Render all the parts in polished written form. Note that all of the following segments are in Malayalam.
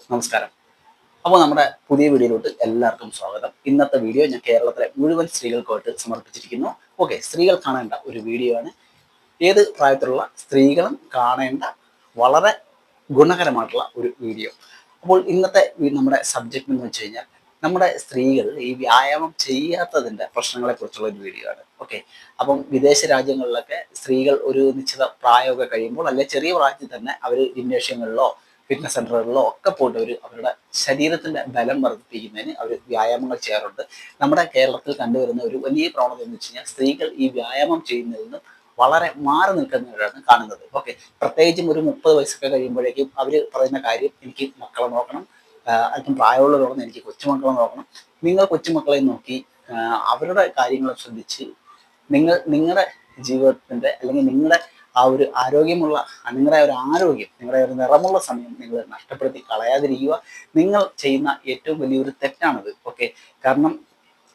നമസ്കാരം. അപ്പോൾ നമ്മുടെ പുതിയ വീഡിയോയിലോട്ട് എല്ലാവർക്കും സ്വാഗതം. ഇന്നത്തെ വീഡിയോ ഞാൻ കേരളത്തിലെ മുഴുവൻ സ്ത്രീകൾക്കായിട്ട് സമർപ്പിച്ചിരിക്കുന്നു. ഓക്കെ, സ്ത്രീകൾ കാണേണ്ട ഒരു വീഡിയോ ആണ്. ഏത് പ്രായത്തിലുള്ള സ്ത്രീകളും കാണേണ്ട വളരെ ഗുണകരമായിട്ടുള്ള ഒരു വീഡിയോ. അപ്പോൾ ഇന്നത്തെ നമ്മുടെ സബ്ജക്റ്റ് എന്ന് വെച്ച് കഴിഞ്ഞാൽ നമ്മുടെ സ്ത്രീകൾ ഈ വ്യായാമം ചെയ്യാത്തതിൻ്റെ പ്രശ്നങ്ങളെക്കുറിച്ചുള്ള ഒരു വീഡിയോ ആണ്. ഓക്കെ, അപ്പം വിദേശ രാജ്യങ്ങളിലൊക്കെ സ്ത്രീകൾ ഒരു നിശ്ചിത പ്രായമൊക്കെ കഴിയുമ്പോൾ അല്ലെ ചെറിയ പ്രായത്തിൽ തന്നെ അവർ ജിംനേഷ്യങ്ങളിലോ ഫിറ്റ്നസ് സെന്ററുകളിലോ ഒക്കെ പോയിട്ട് അവരുടെ ശരീരത്തിന്റെ ബലം വർദ്ധിപ്പിക്കുന്നതിന് അവർ വ്യായാമങ്ങൾ ചെയ്യാറുണ്ട്. നമ്മുടെ കേരളത്തിൽ കണ്ടുവരുന്ന ഒരു വലിയ പ്രവണത എന്ന് വെച്ച് കഴിഞ്ഞാൽ സ്ത്രീകൾ ഈ വ്യായാമം ചെയ്യുന്നതിൽ നിന്നും വളരെ മാറി നിൽക്കുന്നവരാണ് കാണുന്നത്. ഓക്കെ, പ്രത്യേകിച്ചും ഒരു 30 വയസ്സൊക്കെ കഴിയുമ്പോഴേക്കും അവർ പറയുന്ന കാര്യം, എനിക്ക് മക്കളെ നോക്കണം, അല്പം പ്രായമുള്ളവർ എനിക്ക് കൊച്ചുമക്കളെ നോക്കണം. നിങ്ങൾ കൊച്ചുമക്കളെ നോക്കി അവരുടെ കാര്യങ്ങൾ ശ്രദ്ധിച്ച് നിങ്ങളുടെ ജീവിതത്തിന്റെ അല്ലെങ്കിൽ നിങ്ങളുടെ ആ ഒരു ആരോഗ്യമുള്ള നിങ്ങളുടെ ഒരു ആരോഗ്യം, നിങ്ങളുടെ ഒരു നിറമുള്ള സമയം നിങ്ങൾ നഷ്ടപ്പെടുത്തി കളയാതിരിക്കുക. നിങ്ങൾ ചെയ്യുന്ന ഏറ്റവും വലിയൊരു തെറ്റാണത്. ഓക്കെ, കാരണം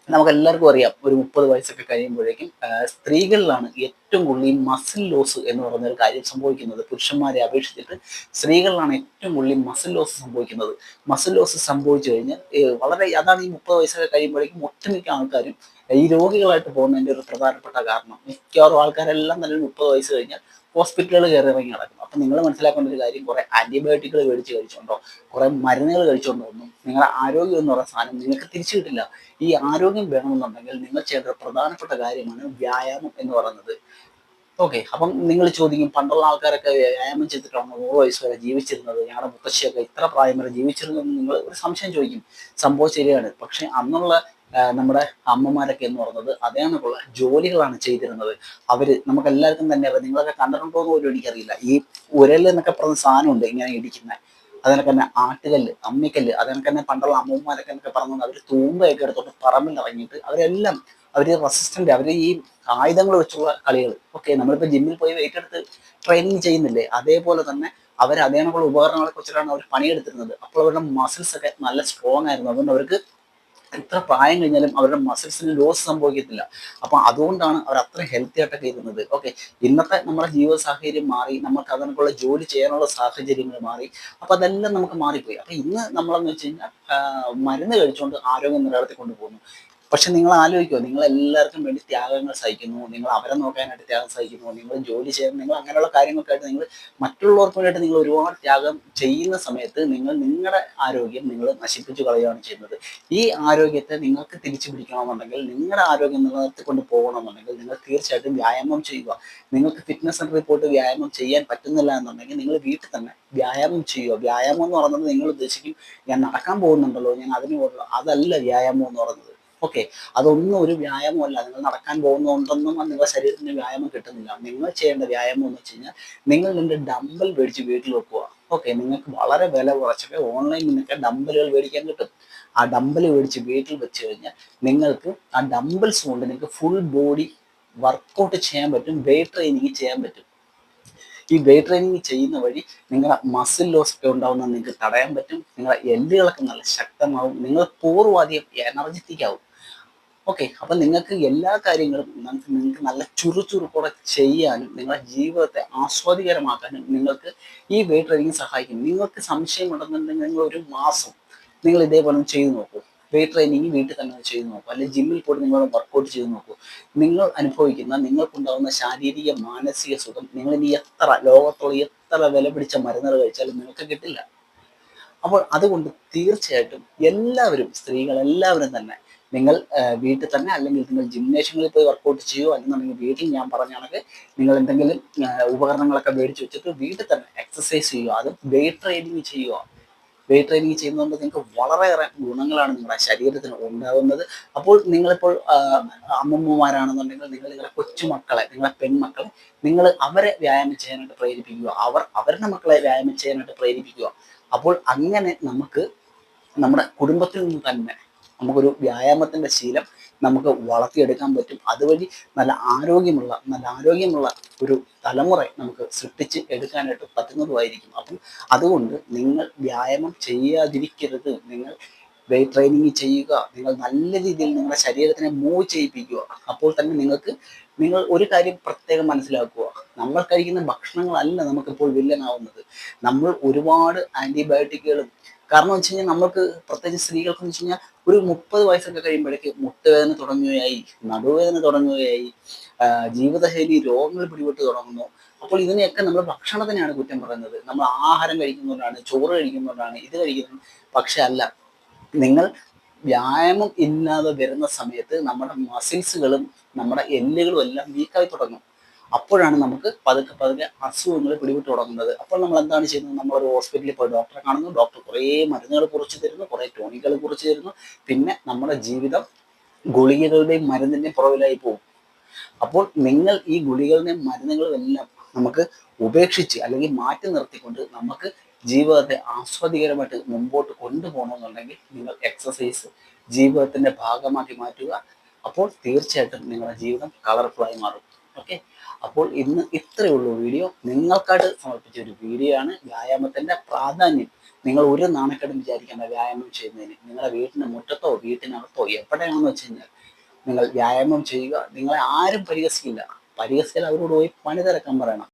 നമുക്ക് എല്ലാവർക്കും അറിയാം, ഒരു 30 വയസ്സൊക്കെ കഴിയുമ്പോഴേക്കും സ്ത്രീകളിലാണ് ഏറ്റവും കൂടുതൽ ഈ മസിൽ ലോസ് എന്ന് പറയുന്ന ഒരു കാര്യം സംഭവിക്കുന്നത്. പുരുഷന്മാരെ അപേക്ഷിച്ചിട്ട് സ്ത്രീകളിലാണ് ഏറ്റവും കൂടുതൽ മസിൽ ലോസ് സംഭവിക്കുന്നത്. മസിൽ ലോസ് സംഭവിച്ചു കഴിഞ്ഞാൽ വളരെ അതാണ് ഈ 30 വയസ്സൊക്കെ കഴിയുമ്പോഴേക്കും ഒട്ടുമിക്ക ആൾക്കാരും ഈ രോഗികളായിട്ട് പോകുന്നതിന്റെ ഒരു പ്രധാനപ്പെട്ട കാരണം. മിക്കവാറും ആൾക്കാരെല്ലാം തന്നെ 30 വയസ്സ് കഴിഞ്ഞാൽ ഹോസ്പിറ്റലുകൾ കയറി ഇറങ്ങി നടക്കും. അപ്പൊ നിങ്ങൾ മനസ്സിലാക്കേണ്ട ഒരു കാര്യം, കുറെ ആന്റിബയോട്ടിക്കുകൾ മേടിച്ച് കഴിച്ചുകൊണ്ടോ കുറെ മരുന്നുകൾ കഴിച്ചുകൊണ്ടോ ഒന്നും നിങ്ങളുടെ ആരോഗ്യം എന്ന് പറയുന്ന സാധനം നിങ്ങൾക്ക് തിരിച്ചു കിട്ടില്ല. ഈ ആരോഗ്യം വേണമെന്നുണ്ടെങ്കിൽ നിങ്ങൾ ചെയ്യേണ്ട പ്രധാനപ്പെട്ട കാര്യമാണ് വ്യായാമം എന്ന് പറയുന്നത്. ഓക്കെ, അപ്പം നിങ്ങൾ ചോദിക്കും, പണ്ടുള്ള ആൾക്കാരൊക്കെ വ്യായാമം ചെയ്തിട്ടാണ് 100 വയസ്സ് വരെ ജീവിച്ചിരുന്നത്, ഞങ്ങളുടെ മുത്തശ്ശിയൊക്കെ ഇത്ര പ്രായം വരെ ജീവിച്ചിരുന്നതെന്ന് നിങ്ങൾ ഒരു സംശയം ചോദിക്കും. സംഭവം ശരിയാണ്. പക്ഷെ അന്നുള്ള നമ്മുടെ അമ്മമാരൊക്കെ എന്ന് പറയുന്നത് അതേ കണക്കുള്ള ജോലികളാണ് ചെയ്തിരുന്നത്. അവര് നമുക്ക് എല്ലാവർക്കും തന്നെ അറിയാം. നിങ്ങളൊക്കെ കണ്ടിട്ടുണ്ടോ എന്ന് പോലും എനിക്കറിയില്ല. ഈ ഉരൽ എന്നൊക്കെ പറഞ്ഞ സാധനമുണ്ട് ഇങ്ങനെ ഇടിക്കുന്ന, അതിനൊക്കെ തന്നെ ആട്ടുകല്ല്, അമ്മിക്കല്ല്, അതിനൊക്കെ തന്നെ പണ്ടുള്ള അമ്മൂമ്മമാരൊക്കെ എന്നൊക്കെ പറഞ്ഞത് അവർ തൂമ്പയൊക്കെ എടുത്തോട്ട് പറമ്പിൽ ഇറങ്ങിയിട്ട് അവരെല്ലാം റെസിസ്റ്റന്റ്, അവർ ഈ ആയുധങ്ങൾ വെച്ചുള്ള കളികൾ. ഓക്കെ, നമ്മളിപ്പോൾ ജിമ്മിൽ പോയി വെയിറ്റ് എടുത്ത് ട്രെയിനിങ് ചെയ്യുന്നില്ലേ, അതേപോലെ തന്നെ അവർ അതേ കണക്കുള്ള ഉപകരണങ്ങളെ കുറിച്ചിട്ടാണ് അവർ പണിയെടുത്തിരുന്നത്. അപ്പോൾ അവരുടെ മസിൽസ് ഒക്കെ നല്ല സ്ട്രോങ് ആയിരുന്നു. അതുകൊണ്ട് അവർക്ക് എത്ര പ്രായം കഴിഞ്ഞാലും അവരുടെ മസിൽസിന് ലോസ് സംഭവിക്കത്തില്ല. അപ്പൊ അതുകൊണ്ടാണ് അവർ അത്ര ഹെൽത്തി ആയിട്ടൊക്കെ ഇരുന്നത്. ഓക്കെ, ഇന്നത്തെ നമ്മുടെ ജീവിത സാഹചര്യം മാറി, നമുക്ക് അതിനുള്ള ജോലി ചെയ്യാനുള്ള സാഹചര്യങ്ങൾ മാറി. അപ്പൊ അതെല്ലാം നമുക്ക് മാറിപ്പോയി. അപ്പൊ ഇന്ന് നമ്മളെന്ന് വെച്ച് കഴിഞ്ഞാൽ മരുന്ന് കഴിച്ചുകൊണ്ട് ആരോഗ്യം നിലനിർത്തി കൊണ്ടുപോകുന്നു. പക്ഷെ നിങ്ങൾ ആലോചിക്കുമോ, നിങ്ങൾ എല്ലാവർക്കും വേണ്ടി ത്യാഗങ്ങൾ സഹിക്കുന്നു, നിങ്ങൾ അവരെ നോക്കാനായിട്ട് ത്യാഗം സഹിക്കുന്നു, നിങ്ങൾ ജോലി ചെയ്യുന്നു, നിങ്ങൾ അങ്ങനെയുള്ള കാര്യങ്ങൾക്കായിട്ട് നിങ്ങൾ മറ്റുള്ളവർക്ക് വേണ്ടിയിട്ട് നിങ്ങൾ ഒരുപാട് ത്യാഗം ചെയ്യുന്ന സമയത്ത് നിങ്ങളുടെ ആരോഗ്യം നിങ്ങൾ നശിപ്പിച്ചു കളയുകയാണ് ചെയ്യുന്നത്. ഈ ആരോഗ്യത്തെ നിങ്ങൾക്ക് തിരിച്ചു പിടിക്കണമെന്നുണ്ടെങ്കിൽ, നിങ്ങളുടെ ആരോഗ്യം നിലനിർത്തിക്കൊണ്ട് പോകണമെന്നുണ്ടെങ്കിൽ നിങ്ങൾ തീർച്ചയായിട്ടും വ്യായാമം ചെയ്യുക. നിങ്ങൾക്ക് ഫിറ്റ്നസ് സെന്ററിൽ പോയിട്ട് വ്യായാമം ചെയ്യാൻ പറ്റുന്നില്ല എന്നുണ്ടെങ്കിൽ നിങ്ങൾ വീട്ടിൽ തന്നെ വ്യായാമം ചെയ്യുക. വ്യായാമം എന്ന് പറയുന്നത് നിങ്ങൾ ഉദ്ദേശിക്കും, ഞാൻ നടക്കാൻ പോകുന്നുണ്ടല്ലോ, ഞാൻ അതിന് പോകുന്നു, അതല്ല വ്യായാമം എന്ന് പറയുന്നത്. ഓക്കെ, അതൊന്നും ഒരു വ്യായാമമല്ല. നിങ്ങൾ നടക്കാൻ പോകുന്നതുകൊണ്ടൊന്നും നിങ്ങളുടെ ശരീരത്തിന് വ്യായാമം കിട്ടുന്നില്ല. നിങ്ങൾ ചെയ്യേണ്ട വ്യായാമം എന്ന് വെച്ച് കഴിഞ്ഞാൽ, നിങ്ങൾ നിന്റെ ഡമ്പൽ മേടിച്ച് വീട്ടിൽ വെക്കുക. ഓക്കെ, നിങ്ങൾക്ക് വളരെ വില കുറച്ചൊക്കെ ഓൺലൈനിൽ നിന്നൊക്കെ ഡമ്പലുകൾ മേടിക്കാൻ കിട്ടും. ആ ഡമ്പൽ മേടിച്ച് വീട്ടിൽ വെച്ച് കഴിഞ്ഞാൽ നിങ്ങൾക്ക് ആ ഡമ്പൽസ് കൊണ്ട് നിങ്ങൾക്ക് ഫുൾ ബോഡി വർക്കൗട്ട് ചെയ്യാൻ പറ്റും, വെയിറ്റ് ട്രെയിനിങ് ചെയ്യാൻ പറ്റും. ഈ വെയിറ്റ് ട്രെയിനിങ് ചെയ്യുന്ന വഴി നിങ്ങളുടെ മസിൽ ലോസ് ഒക്കെ ഉണ്ടാവുന്നത് നിങ്ങൾക്ക് തടയാൻ പറ്റും. നിങ്ങളുടെ എല്ലുകളൊക്കെ നല്ല ശക്തമാവും, നിങ്ങൾ പൂർവ്വാധികം എനർജറ്റിക് ആവും. ഓക്കെ, അപ്പൊ നിങ്ങൾക്ക് എല്ലാ കാര്യങ്ങളും നിങ്ങൾക്ക് നല്ല ചുറുചുറുക്കോടെ ചെയ്യാനും നിങ്ങളുടെ ജീവിതത്തെ ആസ്വാദികരമാക്കാനും നിങ്ങൾക്ക് ഈ വെയിറ്റ് ട്രെയിനിങ് സഹായിക്കും. നിങ്ങൾക്ക് സംശയം ഉണ്ടെന്നുണ്ടെങ്കിൽ നിങ്ങൾ ഒരു മാസം നിങ്ങൾ ഇതേപോലെ ഒന്ന് ചെയ്തു നോക്കൂ. വെയിറ്റ് ട്രെയിനിങ് വീട്ടിൽ തന്നെ ചെയ്തു നോക്കൂ, അല്ലെങ്കിൽ ജിമ്മിൽ പോയിട്ട് നിങ്ങൾ വർക്കൗട്ട് ചെയ്ത് നോക്കൂ. നിങ്ങൾ അനുഭവിക്കുന്ന, നിങ്ങൾക്കുണ്ടാകുന്ന ശാരീരിക മാനസിക സുഖം നിങ്ങൾ ഇനി എത്ര ലോകത്തുള്ള എത്ര വില പിടിച്ച മരുന്നുകൾ കഴിച്ചാലും നിങ്ങൾക്ക് കിട്ടില്ല. അപ്പോൾ അതുകൊണ്ട് തീർച്ചയായിട്ടും എല്ലാവരും, സ്ത്രീകൾ എല്ലാവരും തന്നെ നിങ്ങൾ വീട്ടിൽ തന്നെ, അല്ലെങ്കിൽ നിങ്ങൾ ജിംനേഷ്യങ്ങളിൽ പോയി വർക്കൗട്ട് ചെയ്യുകയോ, അല്ലെന്നുണ്ടെങ്കിൽ വീട്ടിൽ ഞാൻ പറഞ്ഞ കണക്ക് നിങ്ങൾ എന്തെങ്കിലും ഉപകരണങ്ങളൊക്കെ മേടിച്ച് വെച്ചിട്ട് വീട്ടിൽ തന്നെ എക്സസൈസ് ചെയ്യുക. അത് വെയിറ്റ് ട്രെയിനിങ് ചെയ്യുക. വെയിറ്റ് ട്രെയിനിങ് ചെയ്യുന്നതുകൊണ്ട് നിങ്ങൾക്ക് വളരെയേറെ ഗുണങ്ങളാണ് നിങ്ങളുടെ ശരീരത്തിന് ഉണ്ടാകുന്നത്. അപ്പോൾ നിങ്ങളിപ്പോൾ അമ്മമ്മമാരാണെന്നുണ്ടെങ്കിൽ നിങ്ങൾ നിങ്ങളുടെ കൊച്ചുമക്കളെ, നിങ്ങളുടെ പെൺമക്കളെ നിങ്ങൾ അവരെ വ്യായാമം ചെയ്യാനായിട്ട് പ്രേരിപ്പിക്കുക. അവരുടെ മക്കളെ വ്യായാമം ചെയ്യാനായിട്ട് പ്രേരിപ്പിക്കുക. അപ്പോൾ അങ്ങനെ നമുക്ക് നമ്മുടെ കുടുംബത്തിൽ നിന്ന് തന്നെ നമുക്കൊരു വ്യായാമത്തിന്റെ ശീലം നമുക്ക് വളർത്തിയെടുക്കാൻ പറ്റും. അതുവഴി നല്ല ആരോഗ്യമുള്ള ഒരു തലമുറ നമുക്ക് സൃഷ്ടിച്ച് എടുക്കാനായിട്ട് പറ്റുന്നതുമായിരിക്കും. അപ്പം അതുകൊണ്ട് നിങ്ങൾ വ്യായാമം ചെയ്യാതിരിക്കരുത്. നിങ്ങൾ വെയിറ്റ് ട്രെയിനിങ് ചെയ്യുക. നിങ്ങൾ നല്ല രീതിയിൽ നിങ്ങളുടെ ശരീരത്തിനെ മൂവ് ചെയ്യിപ്പിക്കുക. അപ്പോൾ തന്നെ നിങ്ങൾ ഒരു കാര്യം പ്രത്യേകം മനസ്സിലാക്കുക, നമ്മൾ കഴിക്കുന്ന ഭക്ഷണങ്ങളല്ല നമുക്കിപ്പോൾ വില്ലനാവുന്നത്. നമ്മൾ ഒരുപാട് ആന്റിബയോട്ടിക്കുകളും കാരണം വെച്ച് കഴിഞ്ഞാൽ നമുക്ക് പ്രത്യേകിച്ച് സ്ത്രീകൾക്ക് വെച്ച് കഴിഞ്ഞാൽ ഒരു 30 വയസ്സൊക്കെ കഴിയുമ്പോഴേക്ക് മുട്ടുവേദന തുടങ്ങുകയായി, നടുവേദന തുടങ്ങുകയായി, ജീവിതശൈലി രോഗങ്ങൾ പിടിപെട്ട് തുടങ്ങുന്നു. അപ്പോൾ ഇതിനെയൊക്കെ നമ്മൾ ഭക്ഷണത്തിനാണ് കുറ്റം പറയുന്നത്. നമ്മൾ ആഹാരം കഴിക്കുന്നതുകൊണ്ടാണ്, ചോറ് കഴിക്കുന്നതുകൊണ്ടാണ്, ഇത് കഴിക്കുന്നത്. പക്ഷെ അല്ല, നിങ്ങൾ വ്യായാമം ഇല്ലാതെ വരുന്ന സമയത്ത് നമ്മുടെ മസിൽസുകളും നമ്മുടെ എല്ലുകളും എല്ലാം വീക്കായി തുടങ്ങും. അപ്പോഴാണ് നമുക്ക് പതുക്കെ പതുക്കെ അസുഖങ്ങൾ പിടിപെട്ട് തുടങ്ങുന്നത്. അപ്പോൾ നമ്മൾ എന്താണ് ചെയ്യുന്നത്? നമ്മളൊരു ഹോസ്പിറ്റലിൽ പോയി ഡോക്ടറെ കാണുന്നു, ഡോക്ടർ കുറേ മരുന്നുകൾ കുറിച്ച് തരുന്നു, കുറേ ടോണിക്കുകൾ കുറിച്ച് തരുന്നു. പിന്നെ നമ്മുടെ ജീവിതം ഗുളികകളുടെയും മരുന്നിന്റെയും പുറകിലായി പോകും. അപ്പോൾ നിങ്ങൾ ഈ ഗുളികകളുടെയും മരുന്നുകളും എല്ലാം നമുക്ക് ഉപേക്ഷിച്ച് അല്ലെങ്കിൽ മാറ്റി നിർത്തിക്കൊണ്ട് നമുക്ക് ജീവിതത്തെ ആസ്വാദികരമായിട്ട് മുമ്പോട്ട് കൊണ്ടുപോകണമെന്നുണ്ടെങ്കിൽ നിങ്ങൾ എക്സസൈസ് ജീവിതത്തിന്റെ ഭാഗമാക്കി മാറ്റുക. അപ്പോൾ തീർച്ചയായിട്ടും നിങ്ങളുടെ ജീവിതം കളർഫുള്ളായി മാറും. ഓക്കെ, അപ്പോൾ ഇന്ന് ഇത്രയേ ഉള്ളൂ വീഡിയോ. നിങ്ങൾക്കായിട്ട് സമർപ്പിച്ച ഒരു വീഡിയോ ആണ്. വ്യായാമത്തിന്റെ പ്രാധാന്യം നിങ്ങൾ ഒരു നാണക്കേടും വിചാരിക്കേണ്ട. വ്യായാമം ചെയ്യുന്നതിന് നിങ്ങളുടെ വീട്ടിന്റെ മുറ്റത്തോ വീട്ടിനകത്തോ എവിടെയാണെന്ന് വെച്ച് കഴിഞ്ഞാൽ നിങ്ങൾ വ്യായാമം ചെയ്യുക. നിങ്ങളെ ആരും പരിഹസിക്കില്ല. പരിഹസിച്ചാൽ അവരോട് പോയി പണി തിരക്കാൻ പറയണം.